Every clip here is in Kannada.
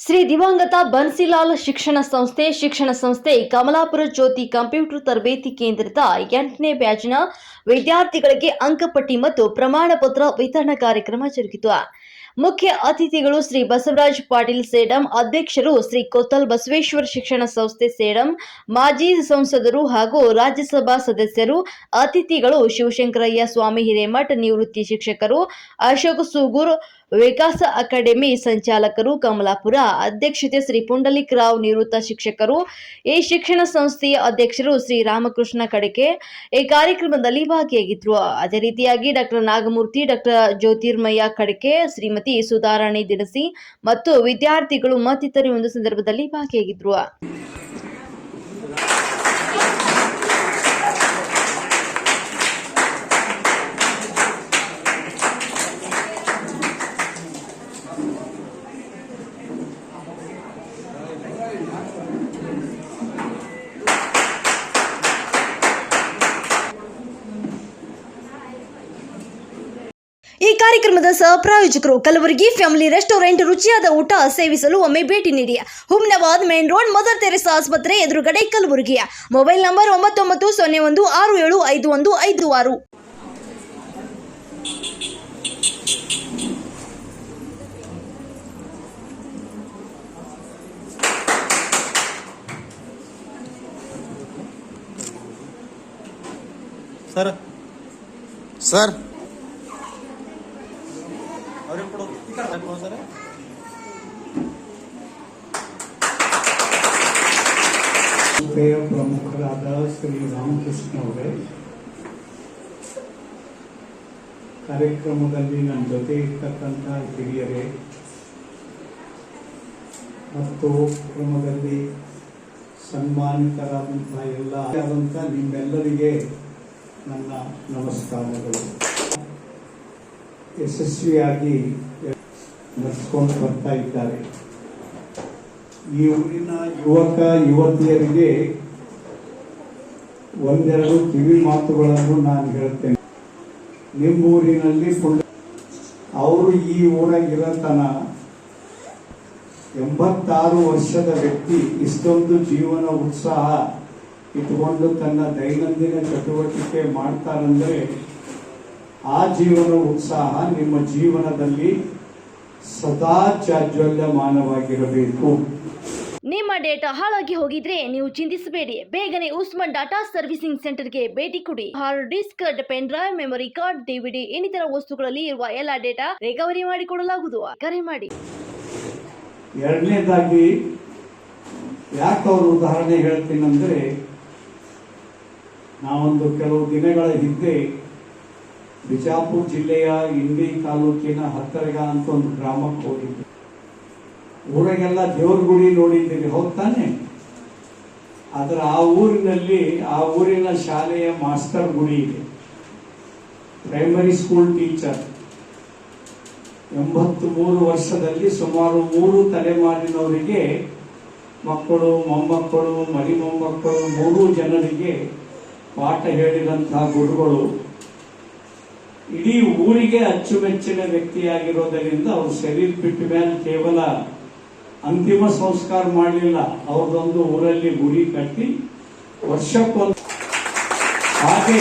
ಶ್ರೀ ದಿವಂಗತ ಬನ್ಸಿಲಾಲ್ ಶಿಕ್ಷಣ ಸಂಸ್ಥೆ ಕಮಲಾಪುರ ಜ್ಯೋತಿ ಕಂಪ್ಯೂಟರ್ ತರಬೇತಿ ಕೇಂದ್ರದ 8ನೇ ಬ್ಯಾಚ್ನ ವಿದ್ಯಾರ್ಥಿಗಳಿಗೆ ಅಂಕಪಟ್ಟಿ ಮತ್ತು ಪ್ರಮಾಣ ಪತ್ರ ವಿತರಣಾ ಕಾರ್ಯಕ್ರಮ ಜರುಗಿತು. ಮುಖ್ಯ ಅತಿಥಿಗಳು ಶ್ರೀ ಬಸವರಾಜ್ ಪಾಟೀಲ್ ಸೇಡಂ, ಅಧ್ಯಕ್ಷರು ಶ್ರೀ ಕೊತ್ತಲ್ ಬಸವೇಶ್ವರ ಶಿಕ್ಷಣ ಸಂಸ್ಥೆ ಸೇಡಂ, ಮಾಜಿ ಸಂಸದರು ಹಾಗೂ ರಾಜ್ಯಸಭಾ ಸದಸ್ಯರು. ಅತಿಥಿಗಳು ಶಿವಶಂಕರಯ್ಯ ಸ್ವಾಮಿ ಹಿರೇಮಠ, ನಿವೃತ್ತಿ ಶಿಕ್ಷಕರು, ಅಶೋಕ್ ಸೂಗೂರ್, ವಿಕಾಸ ಅಕಾಡೆಮಿ ಸಂಚಾಲಕರು, ಕಮಲಾಪುರ. ಅಧ್ಯಕ್ಷತೆ ಶ್ರೀ ಪುಂಡಲಿಕ್ ರಾವ್, ನಿವೃತ್ತ ಶಿಕ್ಷಕರು. ಈ ಶಿಕ್ಷಣ ಸಂಸ್ಥೆಯ ಅಧ್ಯಕ್ಷರು ಶ್ರೀ ರಾಮಕೃಷ್ಣ ಕಡಕೆ ಈ ಕಾರ್ಯಕ್ರಮದಲ್ಲಿ ಭಾಗಿಯಾಗಿದ್ದರು. ಅದೇ ರೀತಿಯಾಗಿ ಡಾಕ್ಟರ್ ನಾಗಮೂರ್ತಿ, ಡಾಕ್ಟರ್ ಜ್ಯೋತಿರ್ಮಯ್ಯ ಕಡಕೆ, ಶ್ರೀಮತಿ ಸುಧಾರಾಣಿ ದಿನಸಿ ಮತ್ತು ವಿದ್ಯಾರ್ಥಿಗಳು ಮತ್ತಿತರರು ಒಂದು ಸಂದರ್ಭದಲ್ಲಿ ಭಾಗಿಯಾಗಿದ್ದರು. ಈ ಕಾರ್ಯಕ್ರಮದ ಸಹಪ್ರಾಯೋಜಕರು ಕಲಬುರಗಿ ಫ್ಯಾಮಿಲಿ ರೆಸ್ಟೋರೆಂಟ್. ರುಚಿಯಾದ ಊಟ ಸೇವಿಸಲು ಒಮ್ಮೆ ಭೇಟಿ ನೀಡಿ. Humnabad main road, Mother Teresa ಆಸ್ಪತ್ರೆ ಎದುರುಗಡೆ, ಕಲಬುರಗಿ. Mobile number 9901675156. ಸರ್ ಪ್ರಮುಖರಾದ ಶ್ರೀ ರಾಮಕೃಷ್ಣ ಅವರೇ, ಕಾರ್ಯಕ್ರಮದಲ್ಲಿ ನನ್ನ ಜೊತೆ ಇರ್ತಕ್ಕಂಥ ಹಿರಿಯರೇ ಮತ್ತು ಕ್ರಮದಲ್ಲಿ ಸನ್ಮಾನಿತರಾದಂಥ ನಿಮ್ಮೆಲ್ಲರಿಗೆ ನನ್ನ ನಮಸ್ಕಾರಗಳು. ಯಶಸ್ವಿಯಾಗಿ ನಡೆಸ್ಕೊಂಡು ಬರ್ತಾ ಇದ್ದಾರೆ. ಈ ಊರಿನ ಯುವಕ ಯುವತಿಯರಿಗೆ ಒಂದೆರಡು ಕಿವಿ ಮಾತುಗಳನ್ನು ನಾನು ಹೇಳ್ತೇನೆ. ನಿಮ್ಮೂರಿನಲ್ಲಿ ಅವರು ಈ ಊರಾಗಿರತನ 86 ವರ್ಷದ ವ್ಯಕ್ತಿ ಇಷ್ಟೊಂದು ಜೀವನ ಉತ್ಸಾಹ ಇಟ್ಕೊಂಡು ತನ್ನ ದೈನಂದಿನ ಚಟುವಟಿಕೆ ಮಾಡ್ತಾರಂದ್ರೆ ಆ ಜೀವನ ಉತ್ಸಾಹ ನಿಮ್ಮ ಜೀವನದಲ್ಲಿ ಸದಾ ಜಾಜ್ವಲ್ಯಮಾನವಾಗಿರಬೇಕು. ನಿಮ್ಮ ಡೇಟಾ ಹಾಳಾಗಿ ಹೋಗಿದ್ರೆ ನೀವು ಚಿಂತಿಸಬೇಡಿ. ಬೇಗನೆ ಉಸ್ಮಾನ್ ಡಾಟಾ ಸರ್ವಿಸಿಂಗ್ ಸೆಂಟರ್ಗೆ ಭೇಟಿ ಕೊಡಿ. Hard disk, pen drive, memory card, DVD ಇನ್ನಿತರ ವಸ್ತುಗಳಲ್ಲಿ ಇರುವ ಎಲ್ಲ ಡೇಟಾ ರಿಕವರಿ ಮಾಡಿಕೊಡಲಾಗುವುದು. ಕರೆ ಮಾಡಿ. ಎರಡನೇದಾಗಿ ಯಾಕೆ ಅವರು ಉದಾಹರಣೆ ಹೇಳ್ತೀನಂದ್ರೆ, ನಾವೊಂದು ಕೆಲವು ದಿನಗಳ ಹಿಂದೆ ಬಿಜಾಪುರ ಜಿಲ್ಲೆಯ ಇಂಡಿ ತಾಲೂಕಿನ ಹತ್ತರಗ ಅಂತ ಒಂದು ಗ್ರಾಮಕ್ಕೆ ಹೋಗಿದ್ದೆ. ಊರಾಗೆಲ್ಲ ದೇವ್ರ ಗುಡಿ ನೋಡಿದ್ದೀರಿ, ಹೌದ್ ತಾನೆ? ಆದ್ರೆ ಆ ಊರಿನಲ್ಲಿ ಆ ಊರಿನ ಶಾಲೆಯ ಮಾಸ್ಟರ್ ಗುಡಿ ಇದೆ. ಪ್ರೈಮರಿ ಸ್ಕೂಲ್ ಟೀಚರ್ 83 ವರ್ಷದಲ್ಲಿ ಸುಮಾರು 3 ತಲೆಮಾರಿನವರಿಗೆ ಮಕ್ಕಳು, ಮೊಮ್ಮಕ್ಕಳು, ಮರಿ ಮೊಮ್ಮಕ್ಕಳು 3 ಜನರಿಗೆ ಪಾಠ ಹೇಳಿದಂತಹ ಗುರುಗಳು. ಇಡೀ ಊರಿಗೆ ಅಚ್ಚುಮೆಚ್ಚಿನ ವ್ಯಕ್ತಿಯಾಗಿರೋದರಿಂದ ಅವರು ಶರೀರ ಬಿಟ್ಟ ಮೇಲೆ ಕೇವಲ ಅಂತಿಮ ಸಂಸ್ಕಾರ ಮಾಡಲಿಲ್ಲ, ಅವ್ರದೊಂದು ಊರಲ್ಲಿ ಗುಡಿ ಕಟ್ಟಿ ವರ್ಷಕ್ಕೊಂದು. ಹಾಗೆ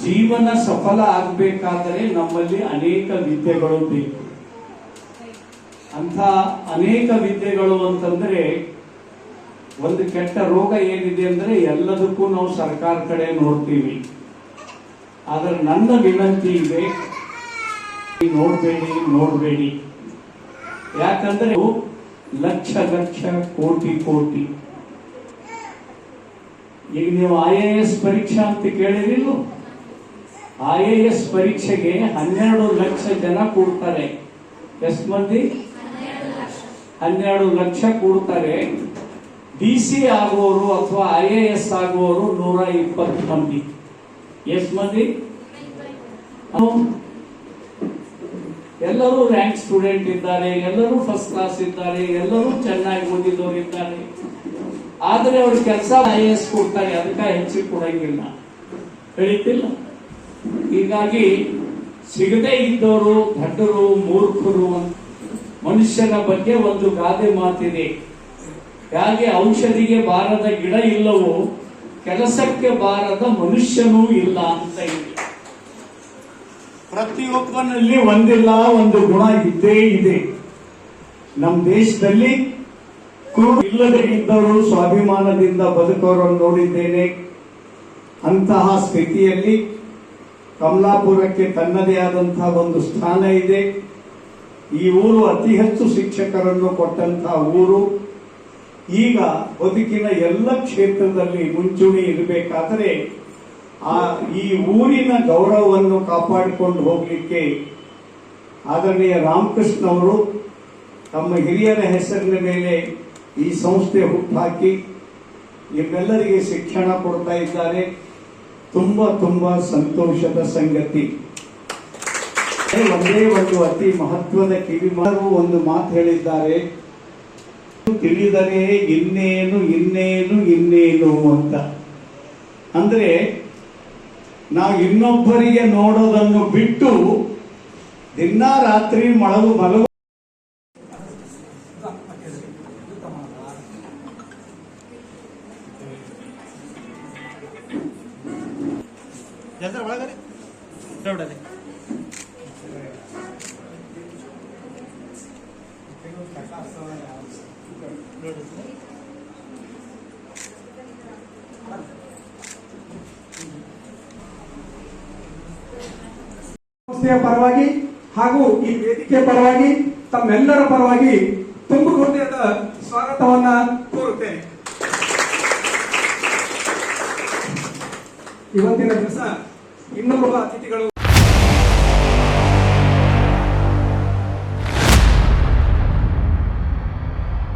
ಜೀವನ ಸಫಲ ಆಗಬೇಕಾದರೆ ನಮ್ಮಲ್ಲಿ ಅನೇಕ ವಿದ್ಯೆಗಳು ಬೇಕು. ಅಂತ ಅನೇಕ ವಿದ್ಯೆಗಳು ಅಂತಂದ್ರೆ, ಒಂದು ಕೆಟ್ಟ ರೋಗ ಏನಿದೆ ಅಂದ್ರೆ ಎಲ್ಲದಕ್ಕೂ ನಾವು ಸರ್ಕಾರ ಕಡೆ ನೋಡ್ತೀವಿ. ಆದರೆ ನನ್ನ ವಿನಂತಿ ಇದೆ, ನೋಡಬೇಡಿ. ಯಾಕಂದ್ರೆ ಲಕ್ಷ ಲಕ್ಷ ಕೋಟಿ ಕೋಟಿ. ಈಗ ನೀವು IAS ಪರೀಕ್ಷಾ ಅಂತ ಕೇಳಿರಿಲ್ಲ? IAS ಪರೀಕ್ಷೆಗೆ 12 ಲಕ್ಷ ಜನ ಕೂಡ್ತಾರೆ. ಎಷ್ಟು ಮಂದಿ? 12 ಲಕ್ಷ ಕೂಡ್ತಾರೆ. DC ಆಗುವವರು ಅಥವಾ IAS ಆಗುವವರು 120 ಮಂದಿ. ಎಷ್ಟು ಮಂದಿ? ಎಲ್ಲರೂ ರ್ಯಾಂಕ್ ಸ್ಟೂಡೆಂಟ್ ಇದ್ದಾರೆ, ಎಲ್ಲರೂ ಫಸ್ಟ್ ಕ್ಲಾಸ್ ಇದ್ದಾರೆ, ಎಲ್ಲರೂ ಚೆನ್ನಾಗಿ ಓದಿದವರು ಇದ್ದಾರೆ. ಆದರೆ ಅವ್ರ ಕೆಲಸ IAS ಕೊಡ್ತಾರೆ, ಅದಕ್ಕೆ ಹೆಚ್ಚಿಗೆ ಕೊಡಂಗಿಲ್ಲ, ತಿಳಿತಿಲ್ಲ. ಹೀಗಾಗಿ ಸಿಗದೇ ಇದ್ದವರು ದಡ್ಡರು, ಮೂರ್ಖರು. ಮನುಷ್ಯನ ಬಗ್ಗೆ ಒಂದು ಗಾದೆ ಮಾತಿದೆ, ಹೇಗೆ ಔಷಧಿಗೆ ಬಾರದ ಗಿಡ ಇಲ್ಲವೋ ಕೆಲಸಕ್ಕೆ ಬಾರದ ಮನುಷ್ಯನೂ ಇಲ್ಲ ಅಂತ ಇದೆ. ಪ್ರತಿಯೊಬ್ಬನಲ್ಲಿ ಒಂದಿಲ್ಲ ಒಂದು ಗುಣ ಇದ್ದೇ ಇದೆ. ನಮ್ಮ ದೇಶದಲ್ಲಿ ಕುರುಡು ಇಲ್ಲದೆ ಇದ್ದವರು ಸ್ವಾಭಿಮಾನದಿಂದ ಬದುಕೋರನ್ನು ನೋಡಿದ್ದೇನೆ. ಅಂತಹ ಸ್ಥಿತಿಯಲ್ಲಿ ಕಮಲಾಪುರಕ್ಕೆ ತನ್ನದೇ ಆದಂತಹ ಒಂದು ಸ್ಥಾನ ಇದೆ. ಈ ಊರು ಅತಿ ಹೆಚ್ಚು ಶಿಕ್ಷಕರನ್ನು ಕೊಟ್ಟಂತಹ ಊರು. ಈಗ ಬದುಕಿನ ಎಲ್ಲ ಕ್ಷೇತ್ರದಲ್ಲಿ ಮುಂಚೂಣಿ ಇರಬೇಕಾದರೆ ಈ ಊರಿನ ಗೌರವವನ್ನು ಕಾಪಾಡಿಕೊಂಡು ಹೋಗಲಿಕ್ಕೆ ಆದರಣೀಯ ರಾಮಕೃಷ್ಣ ಅವರು ತಮ್ಮ ಹಿರಿಯರ ಹೆಸರಿನ ಮೇಲೆ ಈ ಸಂಸ್ಥೆ ಹುಟ್ಟುಹಾಕಿ ನಿಮ್ಮೆಲ್ಲರಿಗೆ ಶಿಕ್ಷಣ ಕೊಡ್ತಾ ಇದ್ದಾರೆ. ತುಂಬಾ ತುಂಬಾ ಸಂತೋಷದ ಸಂಗತಿ. ಒಂದೇ ಒಂದು ಅತಿ ಮಹತ್ವದ ಕಿವಿಮಾರು ಒಂದು ಮಾತು ಹೇಳಿದ್ದಾರೆ, ತಿಳಿದರೆ ಇನ್ನೇನು ಇನ್ನೇನು ಇನ್ನೇನು ಅಂತ. ಅಂದ್ರೆ ನಾವು ಇನ್ನೊಬ್ಬರಿಗೆ ನೋಡೋದನ್ನು ಬಿಟ್ಟು ದಿನ ರಾತ್ರಿ ಮಲಗು ಒಳಗಡೆ ಸಂಸ್ಥೆಯ ಪರವಾಗಿ ಹಾಗೂ ಈ ವೇದಿಕೆ ಪರವಾಗಿ ತಮ್ಮೆಲ್ಲರ ಪರವಾಗಿ ತುಂಬ ಹೃದಯದ ಸ್ವಾಗತವನ್ನ ಕೋರುತ್ತೇನೆ. ಇವತ್ತಿನ ದಿವಸ ಇನ್ನೋರ್ವ ಅತಿಥಿಗಳು